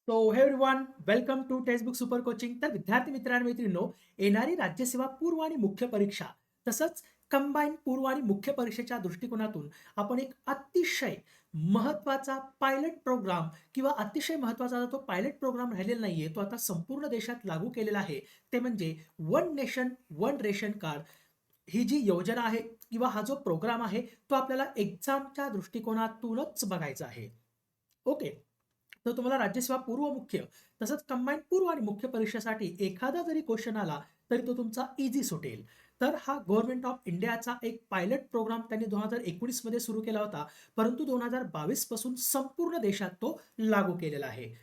So hey everyone, welcome to textbook super coaching. तर विद्यार्थी मित्रांनो, येणारी राज्यसेवा पूर्व आणि मुख्य परीक्षा तसंच कंबाईन पूर्व आणि मुख्य परीक्षेच्या दृष्टिकोनातून आपण एक अतिशय महत्त्वाचा पायलट प्रोग्राम किंवा अतिशय महत्त्वाचा तो पायलट प्रोग्राम राहिलेला नाहीये, तो आता संपूर्ण देशात लागू केलेला आहे. ते म्हणजे one nation one ration card. ही जी योजना आहे किंवा हा जो प्रोग्राम आहे, तो आपल्याला एक्झामच्या दृष्टिकोनातूनच बघायचा आहे. ओके. तर तुम्हाला राज्यसेवा पूर्व मुख्य तसंच कंबाईन पूर्व आणि मुख्य परीक्षेसाठी एखादा जरी क्वेश्चन आला तरी तो तुमचा इझी सुटेल. तर हा गव्हर्नमेंट ऑफ इंडियाचा एक पायलट प्रोग्राम त्यांनी 2019 मध्ये सुरू केला होता, परंतु 2022 पासून संपूर्ण देशात तो लागू केलेला आहे.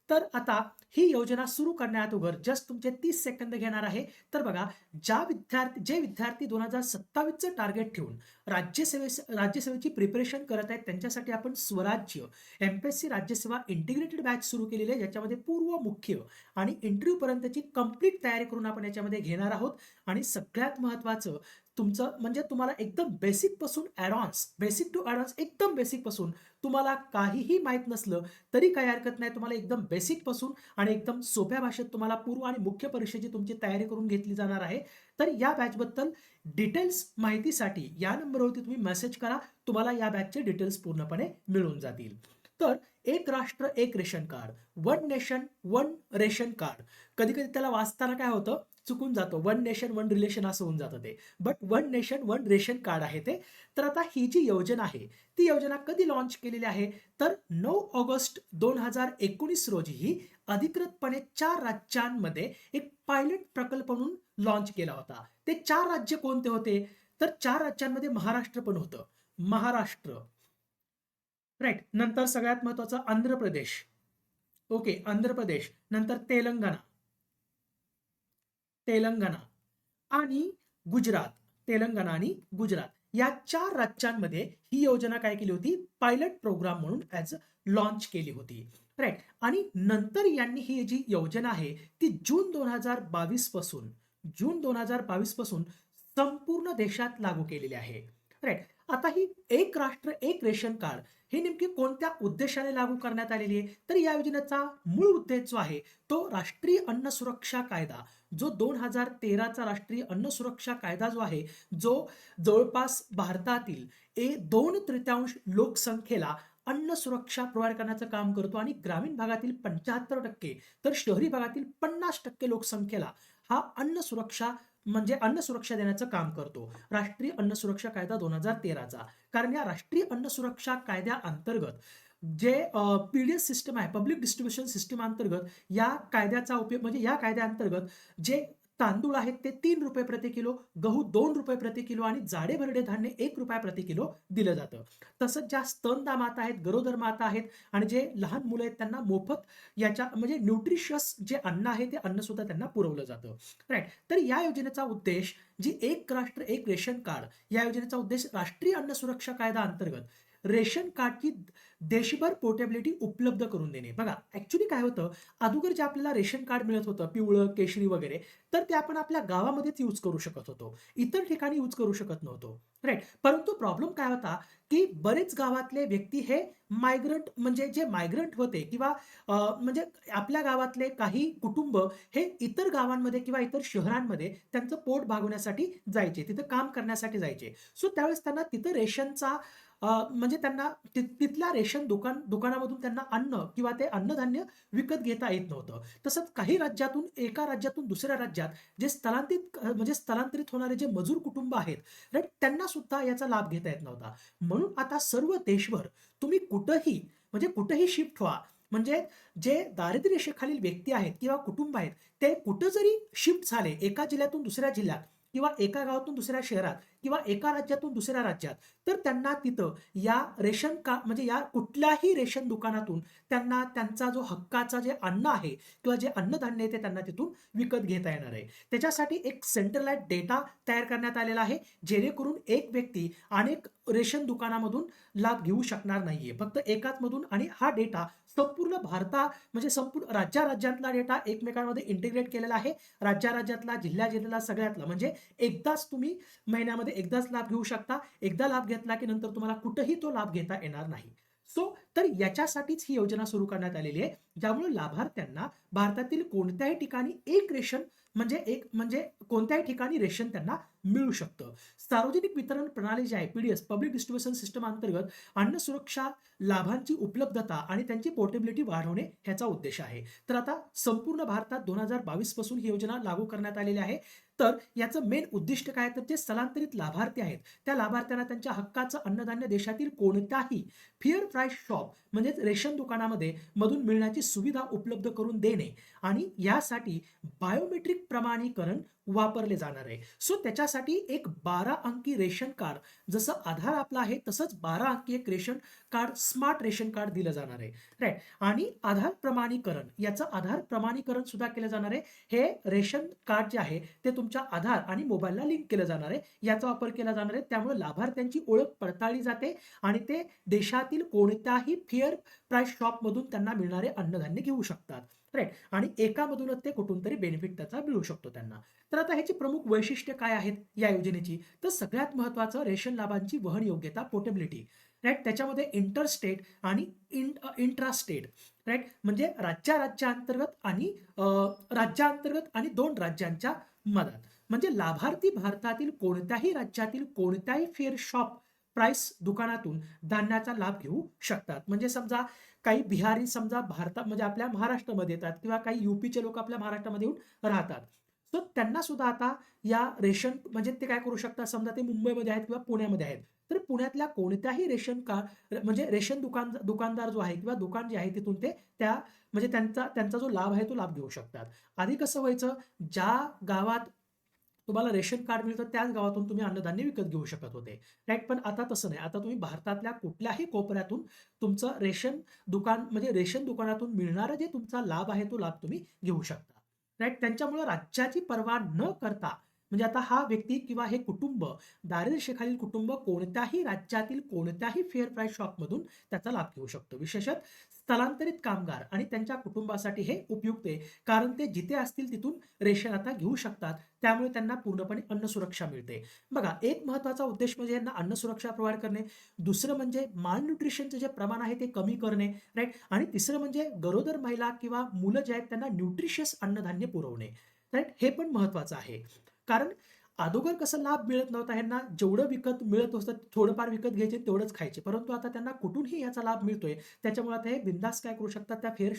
तर आता ही योजना सुरू करण्याअगोदर जस्ट तुमचे 30 सेकंद घेणार आहे. तर बघा, जे विद्यार्थी 2027चं टार्गेट ठेवून राज्यसेवेची प्रिपरेशन करत आहेत, त्यांच्यासाठी आपण स्वराज्य एमपीएससी राज्यसेवा इंटिग्रेटेड बॅच सुरू केलेली आहे, ज्याच्यामध्ये पूर्व मुख्य आणि इंटरव्ह्यू पर्यंतची कंप्लीट तयारी करून आपण याच्यामध्ये घेणार आहोत. आणि सगळ्यात महत्त्वाचं तुमचं म्हणजे तुम्हाला एकदम बेसिक पासून ॲडव्हान्स, बेसिक टू ॲडव्हान्स, एकदम बेसिक पासून तुम्हाला काहीही माहीत नसलं तरी काही हरकत नाही. तुम्हाला एकदम बेसिक पासून आणि एकदम सोप्या भाषेत तुम्हाला पूर्व आणि मुख्य परीक्षेची तुमची तयारी करून घेतली जाणार आहे. तर या बॅचबद्दल डिटेल्स माहितीसाठी या नंबरवरती तुम्ही मेसेज करा. तुम्हाला या बॅचचे डिटेल्स पूर्णपणे मिळून जातील. तर एक राष्ट्र एक ration card, one nation one ration card. कधी कधी त्याला वाचताना काय होतं, चुकून जातो, वन नेशन वन रिलेशन असं होऊन जातं ते. But one nation one ration card आहे ते. तर आता ही जी योजना आहे ती योजना कधी लॉन्च केलेली आहे, तर 9 ऑगस्ट 2019 रोजी ही अधिकृतपणे 4 राज्यांमध्ये एक पायलट प्रकल्प म्हणून लॉन्च केला होता. ते 4 राज्य कोणते होते, तर 4 राज्यांमध्ये महाराष्ट्र पण होतं. महाराष्ट्र, राईट. नंतर सगळ्यात महत्वाचं आंध्र प्रदेश. ओके, आंध्र प्रदेश. नंतर तेलंगणा, तेलंगणा आणि गुजरात. तेलंगणा आणि गुजरात या 4 राज्यांमध्ये ही योजना काय केली होती, पायलट प्रोग्राम म्हणून ॲज लॉन्च केली होती. राईट. आणि नंतर यांनी ही जी योजना आहे ती जून 2022 पासून संपूर्ण देशात लागू केलेली आहे. राईट. आता ही एक राष्ट्र एक रेशन कार्ड हे नेमकी कोणत्या उद्देशाने लागू करण्यात आलेली आहे, तर या योजनेचा मूळ उद्देश जो आहे तो राष्ट्रीय अन्न सुरक्षा कायदा, जो 2013चा राष्ट्रीय अन्न सुरक्षा कायदा जो आहे, जो जवळपास भारतातील 2/3 लोकसंख्येला अन्न सुरक्षा प्रोव्हाइड करण्याचं काम करतो आणि ग्रामीण भागातील 75% तर शहरी भागातील 50% लोकसंख्येला हा अन्न सुरक्षा देण्याचं काम करतो. राष्ट्रीय अन्न सुरक्षा कायदा 2013चा. कारण या राष्ट्रीय अन्न सुरक्षा कायद्याअंतर्गत जे पीडीएस सिस्टम आहे, पब्लिक डिस्ट्रीब्युशन सिस्टम अंतर्गत या कायद्याचा उपयोग म्हणजे या कायद्याअंतर्गत जे तांदूळ आहेत ते ₹3 प्रति किलो, गहू ₹2 प्रति किलो आणि जाडे भरडे धान्य ₹1 प्रति किलो दिलं जातं. तसंच ज्या स्तनदा माता आहेत, गरोदर माता आहेत आणि जे लहान मुलं आहेत त्यांना मोफत याच्या म्हणजे न्यूट्रिशियस जे अन्न आहे ते अन्न सुद्धा त्यांना पुरवलं जातं. राईट. तर या योजनेचा उद्देश, जी एक राष्ट्र एक रेशन कार्ड या योजनेचा उद्देश राष्ट्रीय अन्न सुरक्षा कायदा अंतर्गत रेशन कार्डची देशभर पोर्टेबिलिटी उपलब्ध करून देणे. बघा, ऍक्च्युली काय होतं, अगोदर जे आपल्याला रेशन कार्ड मिळत होतं पिवळं केशरी वगैरे, तर ते आपण आपल्या गावामध्येच यूज करू शकत होतो, इतर ठिकाणी यूज करू शकत नव्हतो. राईट. परंतु प्रॉब्लेम काय होता, की बरेच गावातले व्यक्ती हे मायग्रंट म्हणजे जे मायग्रंट होते किंवा म्हणजे आपल्या गावातले काही कुटुंब हे इतर गावांमध्ये किंवा इतर शहरांमध्ये त्यांचं पोट भागवण्यासाठी जायचे, तिथं काम करण्यासाठी जायचे. सो त्यावेळेस त्यांना तिथं रेशनचा म्हणजे त्यांना तिथल्या रेशन दुकानामधून त्यांना अन्न किंवा ते अन्नधान्य विकत घेता येत नव्हतं. तसंच काही राज्यातून एका राज्यातून दुसऱ्या राज्यात जे म्हणजे स्थलांतरित होणारे जे मजूर कुटुंब आहेत, राईट, त्यांना सुद्धा याचा लाभ घेता येत नव्हता. म्हणून आता सर्व देशभर तुम्ही कुठंही म्हणजे कुठेही शिफ्ट व्हा, म्हणजे जे दारिद्र्य रेषेखालील व्यक्ती आहेत किंवा कुटुंब आहेत, ते कुठं जरी शिफ्ट झाले, एका जिल्ह्यातून दुसऱ्या जिल्ह्यात किंवा एका गावातून दुसऱ्या शहरात किंवा एका राज्यातून दुसऱ्या राज्यात, तर त्यांना तिथं या रेशन कार्ड म्हणजे या कुठल्याही रेशन दुकानातून त्यांना त्यांचा जो हक्काचा जे अन्न आहे किंवा जे अन्नधान्य आहे ते त्यांना तिथून विकत घेता येणार आहे. त्याच्यासाठी एक सेंट्रलाइज डेटा तयार करण्यात आलेला आहे, जेणेकरून एक व्यक्ती अनेक रेशन दुकानामधून लाभ घेऊ शकणार नाहीये, फक्त एकाच मधून. आणि हा डेटा संपूर्ण म्हणजे संपूर्ण राज्यातला डेटा एकमेकांमध्ये इंटिग्रेट केलेला आहे. राज्यातला, जिल्ह्याला, सगळ्यातला, म्हणजे एकदाच तुम्ही महिन्यामध्ये एकदाच लाभ घेऊ शकता. एकदा लाभ घेतला की नंतर तुम्हाला कुठेही तो लाभ घेता येणार नाही. तर याच्यासाठीच ही योजना सुरू करण्यात आलेली आहे, ज्यामुळे लाभार्थ्यांना भारतातील कोणत्याही ठिकाणी एक रेशन म्हणजे कोणत्याही ठिकाणी रेशन त्यांना मिळू शकतं. सार्वजनिक वितरण प्रणाली जी आहे, पीडीएस पब्लिक डिस्ट्रिब्युशन सिस्टम अंतर्गत अन्न सुरक्षा लाभांची उपलब्धता आणि त्यांची पोर्टेबिलिटी वाढवणे ह्याचा उद्देश आहे. तर आता संपूर्ण भारतात 2022 पासून ही योजना लागू करण्यात आलेली आहे. तर याचं मेन उद्दिष्ट काय, तर जे स्थलांतरित लाभार्थी आहेत त्या लाभार्थ्यांना त्यांच्या हक्काचं अन्नधान्य देशातील कोणत्याही फेअर प्राइस शॉप म्हणजेच रेशन दुकानामध्ये मधून मिळण्याची सुविधा उपलब्ध करून देणे आणि यासाठी बायोमेट्रिक प्रमाणीकरण वापरले जाणार आहे. त्याच्यासाठी एक 12 अंकी रेशन कार्ड, जसं आधार आपलं आहे तसंच 12 अंकी एक ration card, smart ration card दिलं जाणार आहे. राईट. आणि आधार प्रमाणीकरण, याचं आधार प्रमाणीकरण सुद्धा केलं जाणार आहे. हे रेशन कार्ड जे आहे ते तुमच्या आधार आणि मोबाईलला लिंक केलं जाणार आहे. याचा वापर केला जाणार आहे. त्यामुळे लाभार्थ्यांची ओळख पडताळली जाते आणि ते देशातील कोणत्याही फेअर प्राइस शॉपमधून त्यांना मिळणारे अन्नधान्य घेऊ शकतात. राईट. आणि एकामधूनच ते कुठून तरी बेनिफिट त्याचा मिळू शकतो त्यांना. तर आता ह्याची प्रमुख वैशिष्ट्य काय आहेत या योजनेची, तर सगळ्यात महत्त्वाचं रेशन लाभांची वहन योग्यता, पोर्टेबिलिटी. राईट. त्याच्यामध्ये इंटर स्टेट आणि इंट्रा स्टेट, राईट, म्हणजे राज्यांतर्गत आणि राज्यांतर्गत आणि 2 राज्यांच्या मधात. म्हणजे लाभार्थी भारतातील कोणत्याही राज्यातील कोणत्याही फेअर शॉप प्राइस दुकानातून धान्याचा लाभ घेऊ शकतात. म्हणजे समजा काही बिहारी समजा भारतात म्हणजे आपल्या महाराष्ट्रामध्ये येतात किंवा काही यूपीचे लोक आपल्या महाराष्ट्रामध्ये येऊन राहतात. त्यांना सुद्धा आता या रेशन म्हणजे ते काय करू शकतात, समजा ते मुंबईमध्ये आहेत किंवा पुण्यामध्ये आहेत, तर पुण्यातल्या कोणत्याही रेशन कार्ड म्हणजे रेशन दुकानदार जो आहे किंवा दुकान जे आहे तिथून ते त्या म्हणजे त्यांचा जो लाभ आहे तो लाभ घेऊ शकतात. आधी कसं व्हायचं, ज्या गावात तुम्हाला रेशन कार्ड मिळतं त्याच गावातून तुम्ही अन्नधान्य विकत घेऊ शकत होते. राईट. पण आता तसं नाही. आता तुम्ही भारतातल्या कुठल्याही कोपऱ्यातून तुमचं रेशन दुकान म्हणजे रेशन दुकानातून मिळणारा जे तुमचा लाभ आहे तो लाभ तुम्ही घेऊ शकता. राईट. त्यांच्यामुळे राज्याची पर्वा न करता म्हणजे आता हा व्यक्ती किंवा हे कुटुंब, दारिद्र्यरेषेखालील कुटुंब कोणत्याही राज्यातील कोणत्याही फेअर प्राइस शॉपमधून त्याचा लाभ घेऊ शकतो. विशेषतः स्थलांतरित कामगार आणि त्यांच्या कुटुंबासाठी हे उपयुक्त आहे, कारण ते जिथे असतील तिथून रेशन आता घेऊ शकतात. त्यामुळे त्यांना पूर्णपणे अन्न सुरक्षा मिळते. बघा, एक महत्त्वाचा उद्देश म्हणजे यांना अन्न सुरक्षा प्रोव्हाईड करणे, दुसरं म्हणजे मालन्यूट्रिशनचं जे प्रमाण आहे ते कमी करणे, राईट, आणि तिसरं म्हणजे गरोदर महिला किंवा मुलं जे आहेत त्यांना न्यूट्रिशियस अन्नधान्य पुरवणे, राईट. हे पण महत्त्वाचं आहे. कारण अगोदर कसं लाभ मिळत नव्हता ह्यांना, जेवढं विकत मिळत होतं थोडंफार विकत घ्यायचे तेवढंच खायचे, परंतु आता त्यांना कुठूनही याचा लाभ मिळतोय. त्याच्यामुळे आता हे बिंदास काय करू शकतात, त्या फेअर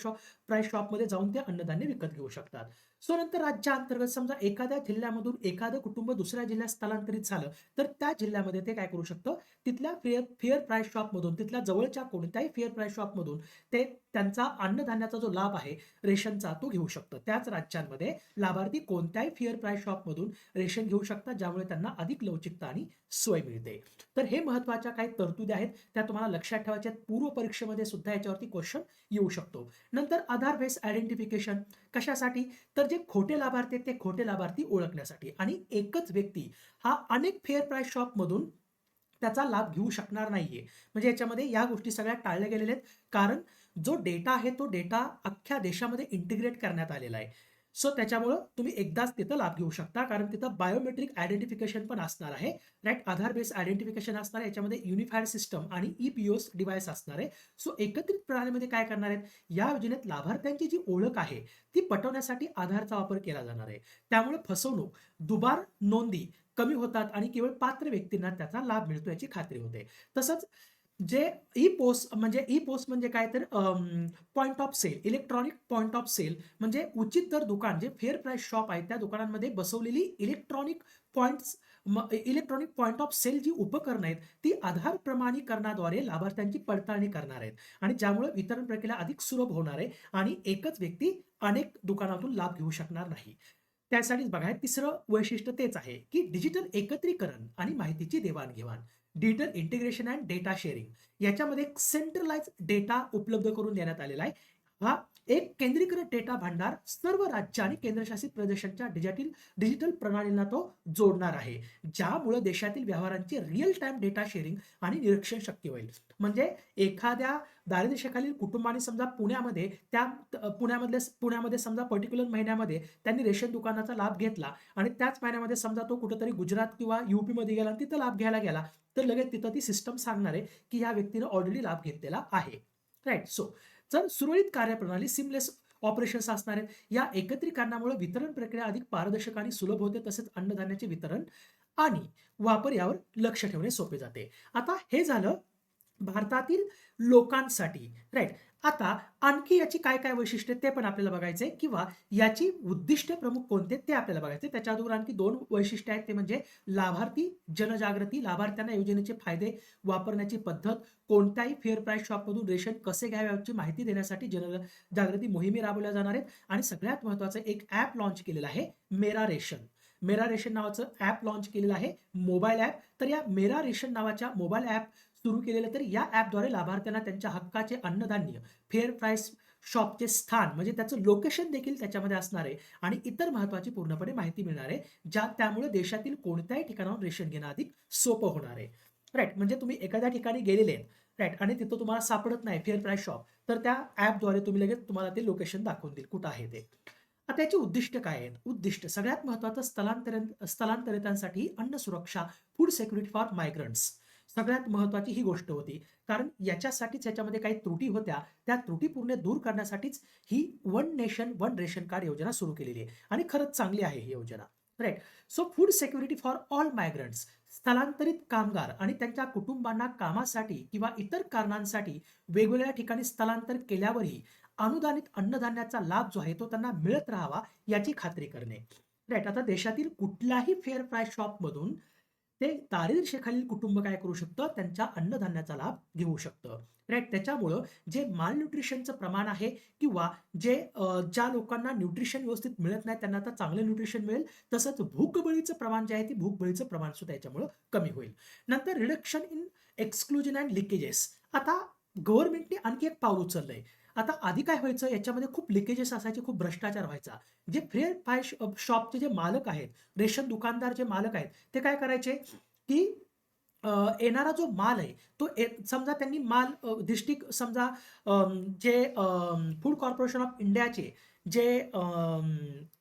प्राइस शॉपमध्ये जाऊन ते अन्नधान्य विकत घेऊ शकतात. नंतर राज्याअंतर्गत समजा एखाद्या जिल्ह्यामधून एखादं कुटुंब दुसऱ्या जिल्ह्यात स्थलांतरित झालं, तर त्या जिल्ह्यामध्ये ते काय करू शकतं, तिथल्या फेअर प्राइस शॉपमधून, तिथल्या जवळच्या कोणत्याही फेअर प्राइस शॉपमधून ते त्यांचा अन्नधान्याचा जो लाभ आहे रेशनचा तो घेऊ शकतो. त्याच राज्यांमध्ये लाभार्थी कोणत्याही फेअर प्राइस शॉपमधून रेशन घेऊ शकतात, ज्यामुळे त्यांना अधिक लवचिकता आणि सोय मिळते. तर हे महत्त्वाच्या काही तरतुदी आहेत, त्या तुम्हाला लक्षात ठेवायच्या आहेत. पूर्व परीक्षेमध्ये सुद्धा याच्यावरती क्वेश्चन येऊ शकतो. नंतर आधार बेस आयडेंटिफिकेशन कशासाठी, तर जे खोटे लाभार्थी आहेत ते खोटे लाभार्थी ओळखण्यासाठी, आणि एकच व्यक्ती हा अनेक फेअर प्राइस शॉपमधून त्याचा लाभ घेऊ शकणार नाहीये. म्हणजे याच्यामध्ये या गोष्टी सगळ्या टाळल्या गेलेल्या आहेत, कारण जो डेटा आहे तो डेटा अख्ख्या देशामध्ये इंटिग्रेट करण्यात आलेला आहे. त्याच्यामुळं तुम्ही एकदाच तिथं लाभ घेऊ शकता, कारण तिथं बायोमेट्रिक आयडेंटिफिकेशन पण असणार आहे. राईट. आधार बेस आयडेंटिफिकेशन असणार आहे, याच्यामध्ये युनिफाईड सिस्टम आणि ईपीओएस डिव्हाइस असणार आहे. एकत्रित प्रणालीमध्ये काय करणार आहेत, या योजनेत लाभार्थ्यांची जी ओळख आहे ती पटवण्यासाठी आधारचा वापर केला जाणार आहे. त्यामुळे फसवणूक, दुबार नोंदी कमी होतात आणि केवळ पात्र व्यक्तींना त्याचा लाभ मिळतो याची खात्री होते. तसंच जे ई पोस्ट म्हणजे काय, तर point of sale, electronic point of sale म्हणजे उचित दर दुकान, जे फेअर प्राइस शॉप आहेत त्या दुकानांमध्ये बसवलेली इलेक्ट्रॉनिक पॉइंट ऑफ सेल जी उपकरणं आहेत ती आधार प्रमाणीकरणाद्वारे लाभार्थ्यांची पडताळणी करणार आहेत, आणि ज्यामुळे वितरण प्रक्रिया अधिक सुलभ होणार आहे आणि एकच व्यक्ती अनेक दुकानातून लाभ घेऊ शकणार नाही. त्यासाठीच बघा, तिसरं वैशिष्ट्य तेच आहे की डिजिटल एकत्रीकरण आणि माहितीची देवाणघेवाण, digital integration and data sharing, याच्यामध्ये एक सेंट्रलाइज डेटा उपलब्ध करून देण्यात आलेला आहे. हा एक केंद्रीकृत डेटा भांडार सर्व राज्य आणि केंद्रशासित प्रदेशांच्या डिजिटल प्रणालींना तो जोडणार आहे, ज्यामुळे देशातील व्यवहारांचे रिअल टाइम डेटा शेअरिंग आणि निरीक्षण शक्य होईल. म्हणजे एखाद्या दारिद्र्य रेषेखालील कुटुंबांनी समजा पुण्यामध्ये समजा पर्टिक्युलर महिन्यामध्ये त्यांनी रेशन दुकानाचा लाभ घेतला आणि त्याच महिन्यामध्ये समजा तो कुठेतरी गुजरात किंवा यूपीमध्ये गेला आणि तिथं लाभ घ्यायला गेला, तर लगेच तिथं ती सिस्टम सांगणार आहे की या व्यक्तीने ऑलरेडी लाभ घेतलेला आहे. राईट. सो जर सुरळीत कार्यप्रणाली सिमलेस ऑपरेशन्स असणार आहेत. या एकत्रीकरणामुळे वितरण प्रक्रिया अधिक पारदर्शक आणि सुलभ होते. तसेच अन्नधान्याचे वितरण आणि वापर यावर लक्ष ठेवणे सोपे जाते. आता हे झालं भारतातील लोकांसाठी. राईट. आता आणखी याची काय काय वैशिष्ट्ये ते पण आपल्याला बघायचे किंवा याची उद्दिष्ट प्रमुख कोणते ते आपल्याला बघायचे. त्याच्या अगोदर आणखी 2 वैशिष्ट्ये आहेत, ते म्हणजे लाभार्थी जनजागृती. लाभार्थ्यांना योजनेचे फायदे वापरण्याची पद्धत, कोणत्याही फेअर प्राईस शॉपमधून रेशन कसे घ्यावे याची माहिती देण्यासाठी जनजागृती मोहिमे राबवल्या जाणार आहेत. आणि सगळ्यात महत्त्वाचं एक ॲप लॉन्च केलेलं आहे, मेरा रेशन. मेरा रेशन नावाचं ॲप लॉन्च केलेलं आहे, मोबाईल ॲप. तर या मेरा रेशन नावाच्या मोबाईल ॲप सुरू केलेलं, तर या ॲपद्वारे लाभार्थ्यांना त्यांच्या हक्काचे अन्नधान्य फेअर प्राईस शॉपचे स्थान म्हणजे त्याचं लोकेशन देखील त्याच्यामध्ये असणार आहे आणि इतर महत्त्वाची पूर्णपणे माहिती मिळणार आहे, त्यामुळे देशातील कोणत्याही ठिकाणाहून रेशन घेणं अधिक सोपं होणार आहे. राईट. म्हणजे तुम्ही एखाद्या ठिकाणी गेलेले आहेत, राईट, आणि तिथं तुम्हाला सापडत नाही फेअर प्राईस शॉप, तर त्या ॲपद्वारे तुम्ही लगेच तुम्हाला ते लोकेशन दाखवून देईल कुठं आहे ते. आता त्याची उद्दिष्ट काय आहेत? उद्दिष्ट सगळ्यात महत्त्वाचं स्थलांतरितांसाठी अन्न सुरक्षा, फूड सिक्युरिटी फॉर मायग्रंट्स. सगळ्यात महत्त्वाची ही गोष्ट होती. कारण याच्यासाठीच ह्याच्यामध्ये काही त्रुटी होत्या. त्या त्रुटी पूर्ण दूर करण्यासाठीच ही one nation one ration card योजना सुरू केलेली आहे आणि खरंच चांगली आहे ही योजना. Right. So food security for all migrants. स्थलांतरित कामगार आणि त्यांच्या कुटुंबांना कामासाठी किंवा इतर कारणांसाठी वेगवेगळ्या ठिकाणी स्थलांतर केल्यावरही अनुदानित अन्नधान्याचा लाभ जो आहे तो त्यांना मिळत राहावा याची खात्री करणे. राईट. आता देशातील कुठल्याही फेअर प्राईस शॉपमधून ते दारिद्र्य रेषेखालील कुटुंब काय करू शकतं? त्यांच्या अन्नधान्याचा लाभ घेऊ शकतं. राईट. त्याच्यामुळं जे माल न्यूट्रिशनचं प्रमाण आहे किंवा ज्या लोकांना न्यूट्रिशन व्यवस्थित मिळत नाही त्यांना आता चांगलं न्यूट्रिशन मिळेल. तसंच भूकबळीचं प्रमाण जे आहे ते भूकबळीचं प्रमाण सुद्धा याच्यामुळं कमी होईल. नंतर reduction in exclusion and leakages. आता गव्हर्नमेंटने आणखी एक पाऊल उचललंय. आता आधी काय व्हायचं, याच्यामध्ये खूप लिकेजेस असायचे, खूप भ्रष्टाचार व्हायचा. जे फेअर प्राईस शॉपचे जे मालक आहेत, रेशन दुकानदार जे मालक आहेत, ते काय करायचे की येणारा जो माल आहे तो समजा त्यांनी माल डिस्ट्रिक्ट समजा जे फूड कॉर्पोरेशन ऑफ इंडियाचे जे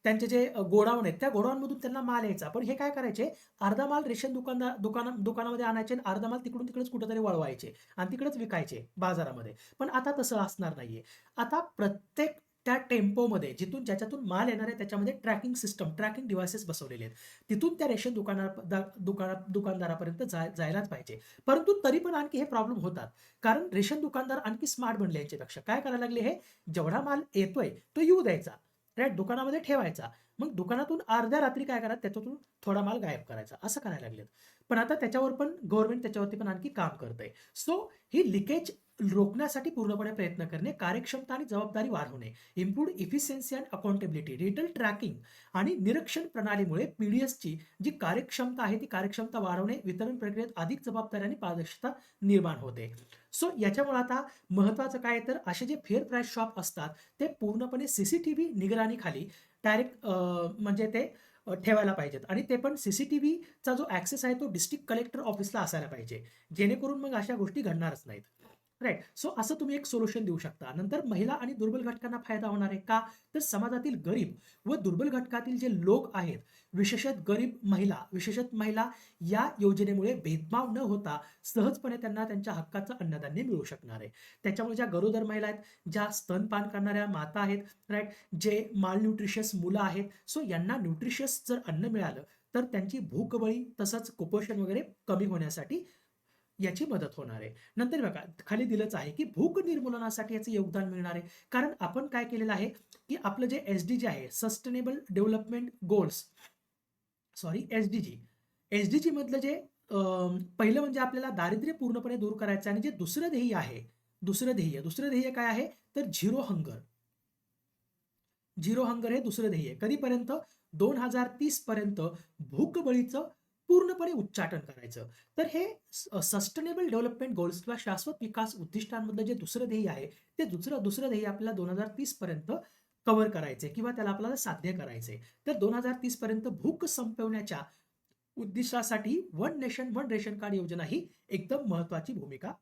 त्यांचे जे गोडाऊन आहेत त्या गोडाऊनमधून त्यांना माल यायचा. पण हे काय करायचे, अर्धा माल रेशन दुकानामध्ये आणायचे आणि अर्धा माल तिकडून तिकडेच कुठेतरी वळवायचे आणि तिकडेच विकायचे बाजारामध्ये. पण आता तसं असणार नाहीये. आता प्रत्येक त्या टेम्पोमध्ये ज्याच्यातून माल येणार आहे त्याच्यामध्ये ट्रॅकिंग डिव्हाइसेस बसवलेले आहेत. तिथून त्या रेशन दुकानदारापर्यंत जायलाच पाहिजे. परंतु तरी पण आणखी हे प्रॉब्लेम होतात. कारण रेशन दुकानदार आणखी स्मार्ट बनले यांच्यापेक्षा. काय करायला लागले, हे जेवढा माल येतोय तो येऊ द्यायचा, राईट, दुकानामध्ये ठेवायचा. मग दुकानातून अर्ध्या रात्री काय करा, त्याच्यातून थोडा माल गायब करायचा, असं करायला लागलेत. पण आता त्याच्यावर पण गव्हर्नमेंट त्याच्यावरती पण आणखी काम करतंय. सो ही लिकेज रोखण्यासाठी पूर्णपणे प्रयत्न करणे, कार्यक्षमता आणि जबाबदारी वाढवणे, improved efficiency and accountability, digital tracking आणि निरीक्षण प्रणालीमुळे पीडीएसची जी कार्यक्षमता आहे ती कार्यक्षमता वाढवणे, वितरण प्रक्रियेत अधिक जबाबदारी आणि पारदर्शकता निर्माण होते. सो याच्यामुळे आता महत्त्वाचं काय तर असे जे फेअर प्राईस शॉप असतात ते पूर्णपणे सीसीटीव्ही निगराणीखाली डायरेक्ट म्हणजे ते ठेवायला पाहिजेत आणि ते पण सीसीटीव्हीचा जो ऍक्सेस आहे तो डिस्ट्रिक्ट कलेक्टर ऑफिसला असायला पाहिजे, जेणेकरून मग अशा गोष्टी घडणारच नाहीत. राईट. सो असं तुम्ही एक सोल्युशन देऊ शकता. नंतर महिला आणि दुर्बल घटकांना फायदा होणार आहे का, तर समाजातील गरीब व दुर्बल घटकातील जे लोक आहेत, विशेषत महिला या योजनेमुळे भेदभाव न होता सहजपणे त्यांना त्यांच्या हक्काचं अन्नधान्य मिळू शकणार आहे. त्याच्यामुळे ज्या गरोदर महिला आहेत, ज्या स्तनपान करणाऱ्या माता आहेत, राईट, जे माल न्यूट्रिशियस मुलं आहेत, सो यांना न्यूट्रिशियस जर अन्न मिळालं तर त्यांची भूकबळी तसंच कुपोषण वगैरे कमी होण्यासाठी याची मदत होणार आहे. नंतर बघा खाली दिलंच आहे की भूक निर्मूलनासाठी याचं योगदान मिळणार आहे. कारण आपण काय केलेलं आहे की आपलं जे एसडीजी आहे, sustainable development goals, sorry SDG मधलं जे पहिलं म्हणजे आपल्याला दारिद्र्य पूर्णपणे दूर करायचं आणि जे दुसरं ध्येय काय आहे तर झिरो हंगर हे दुसरं ध्येय. कधीपर्यंत? 2030 पर्यंत भूकबळीचं पूर्णपणे उच्चाटन करायचं. तर हे सस्टेनेबल डेव्हलपमेंट गोल्स किंवा शाश्वत विकास उद्दिष्टांमधलं जे दुसरं ध्येय आहे ते दुसरं ध्येय आपल्याला 2030 पर्यंत कव्हर करायचंय किंवा त्याला आपल्याला साध्य करायचंय. तर 2030 पर्यंत भूक संपवण्याच्या उद्दिष्टासाठी one nation one ration card योजना ही एकदम महत्वाची भूमिका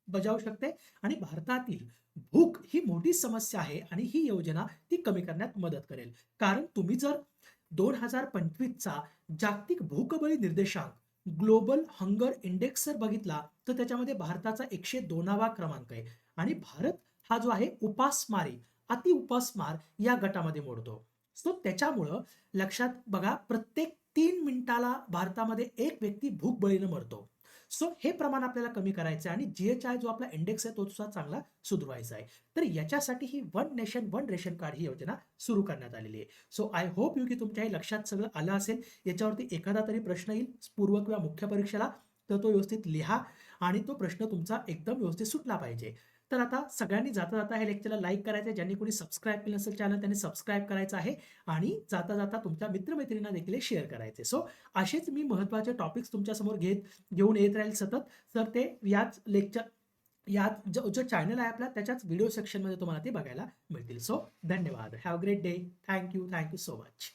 बजावू शकते आणि भारतातील भूक ही मोठी समस्या आहे आणि ही योजना ती कमी करण्यात मदत करेल. कारण तुम्ही जर 2025चा जागतिक भूकबळी निर्देशांक ग्लोबल हंगर इंडेक्स जर बघितला, तर त्याच्यामध्ये भारताचा 102वा क्रमांक आहे आणि भारत हा जो आहे उपासमारी, अति उपासमार या गटामध्ये मोडतो. सो त्याच्यामुळं लक्षात बघा, प्रत्येक 3 मिनिटाला भारतामध्ये एक व्यक्ती भूकबळीनं मरतो. सो हे प्रमाण आपल्याला कमी करायचं आहे आणि GHI जो आपला इंडेक्स आहे तो सुद्धा चांगला सुधारायचा आहे. तर याच्यासाठी ही one nation one ration card ही योजना सुरू करण्यात आलेली आहे. सो आय होप की तुमच्या हे लक्षात सगळं आलं असेल. याच्यावरती एखादा तरी प्रश्न येईल पूर्व किंवा मुख्य परीक्षेला, तर तो व्यवस्थित लिहा आणि तो प्रश्न तुमचा एकदम व्यवस्थित सुटला पाहिजे. तर आता सगळ्यांनी जाता जाता हे लेक्चरला लाईक करायचं आहे. ज्यांनी कोणी सबस्क्राईब केलं नसेल चॅनल त्यांनी सबस्क्राईब करायचं आहे आणि जाता जाता तुमच्या मित्रमैत्रिणींना देखील शेअर करायचे. सो असेच मी महत्त्वाचे टॉपिक्स तुमच्यासमोर घेऊन येत राहील सतत. तर ते याच लेक्चर यात जो चॅनल आहे आपला त्याच्याच व्हिडिओ सेक्शनमध्ये तुम्हाला ते बघायला मिळतील. सो धन्यवाद. Have a great day. Thank you so much.